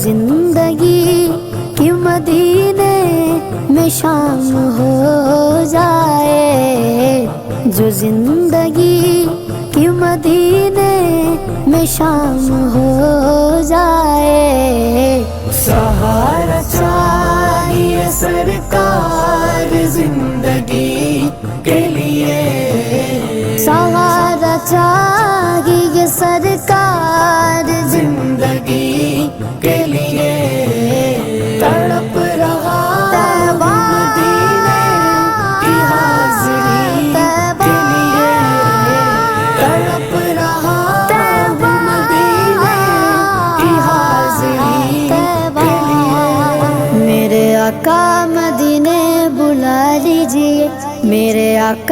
زندگی کی مدینے میں شام ہو جائے، جو زندگی کی مدینے میں شام ہو جائے۔ سہارا چاہیے سرکار زندگی کے لیے، سہارا چاہیے سرکار زندگی کے لیے۔ تڑپ رہا مدینے کی حاضری کے لیے، تڑپ رہا مدینے کی حاضری کے لیے۔ میرے آقا مدینے بلا لیجئے، میرے آقا